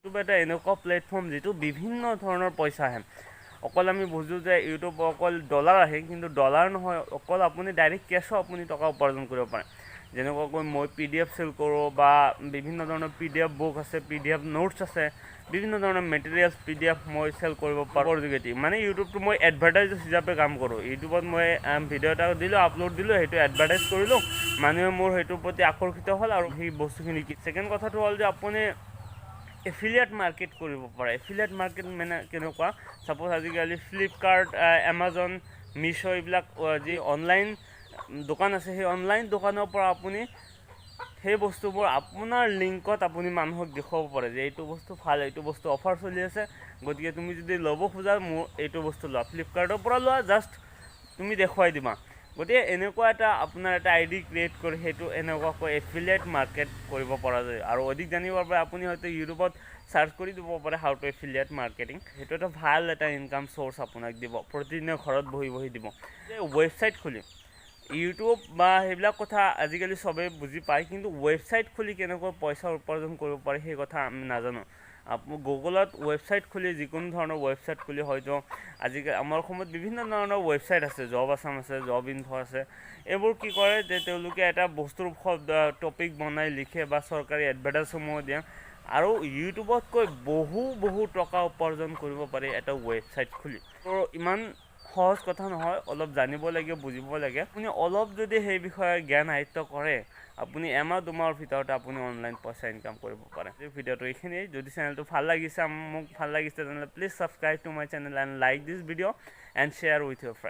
YouTube এটা এনেকুৱা platform যিটো বিভিন্ন ধৰণৰ পইচা আহে অকল আমি বুজোঁ যে ইউটিউব অকল ডলাৰ আহে কিন্তু ডলাৰ নহয় অকল আপুনি ডাইৰেক্ট কেছো আপুনি টকা উপাৰ্জন কৰিব পাৰে যেনেকুৱাকৈ মই PDF চেল কৰোঁ বা বিভিন্ন ধৰণৰ PDF বুক আছে PDF নোটছ আছে বিভিন্ন ধৰণৰ মেটেৰিয়েলছ PDF মই চেল কৰিব পাৰোঁ যোগেদি মানে ইউটিউবটো মই এডভাৰটাইজ হিচাপে কাম কৰোঁ ইউটিউবত মই ভিডিঅ' এটা দিলোঁ আপলোড দিলোঁ সেইটো এডভাৰটাইজ কৰিলোঁ মানুহে মোৰ সেইটোৰ প্ৰতি আকৰ্ষিত হ'ল আৰু সেই বস্তুখিনি ছেকেণ্ড কথাটো হ'ল যে আপুনি এফিলিয়েট মাৰ্কেট কৰিব পাৰে এফিলিয়েট মাৰ্কেট মানে কেনেকুৱা সাপোজ আজিকালি ফ্লিপকাৰ্ট এমাজন মিছ' এইবিলাক যি অনলাইন দোকান আছে সেই অনলাইন দোকানৰ পৰা আপুনি সেই বস্তুবোৰ আপোনাৰ লিংকত আপুনি মানুহক দেখুৱাব পাৰে যে এইটো বস্তু ভাল এইটো বস্তু অফাৰ চলি আছে গতিকে তুমি যদি ল'ব খোজা মোৰ এইটো বস্তু লোৱা ফ্লিপকাৰ্টৰ পৰা লোৱা জাষ্ট তুমি দেখুৱাই দিবা গতিকে এনেকুৱা এটা আপোনাৰ এটা আইডি ক্ৰিয়েট কৰি সেইটো এনেকুৱাকৈ এফিলিয়েট মাৰ্কেট কৰিব পৰা যায় আৰু অধিক জানিবৰ বাবে আপুনি হয়তো ইউটিউবত চাৰ্চ কৰি দিব পাৰে হাউ টু এফিলিয়েট মাৰ্কেটিং সেইটো এটা ভাল এটা ইনকাম চ'ৰ্চ আপোনাক দিব প্ৰতিদিনে ঘৰত বহি বহি দিব ৱেবছাইট খুলি ইউটিউব বা সেইবিলাক কথা আজিকালি চবেই বুজি পায় কিন্তু ৱেবছাইট খুলি কেনেকৈ পইচা উপাৰ্জন কৰিব পাৰে সেই কথা আমি নাজানো গুগলত ৱেবছাইট খুলি যিকোনো ধৰণৰ ৱেবছাইট খুলি হয়তো আজিকালি আমাৰ অসমত বিভিন্ন ধৰণৰ ৱেবছাইট আছে জব আছাম আছে জব ইনফো আছে এইবোৰ কি কৰে যে তেওঁলোকে এটা বস্তুৰ টপিক বনাই লিখে বা চৰকাৰী এডভাৰটাইজসমূহ দিয়ে আৰু ইউটিউবতকৈ বহু টকা উপাৰ্জন কৰিব পাৰে এটা ৱেবছাইট খুলি তো ইমান সহজ কথা নহয় অলপ জানিব লাগে বুজিব লাগে আপুনি অলপ যদি সেই বিষয়ে জ্ঞান আয়ত্ব কৰে আপুনি এমাহ দুমাহৰ ভিতৰতে আপুনি অনলাইন পইচা ইনকাম কৰিব পাৰে এই ভিডিঅ'টো এইখিনিয়ে যদি চেনেলটো ভাল লাগিছে মোক ভাল লাগিছে তেনেহ'লে please subscribe to my channel and like this video' and share with your friend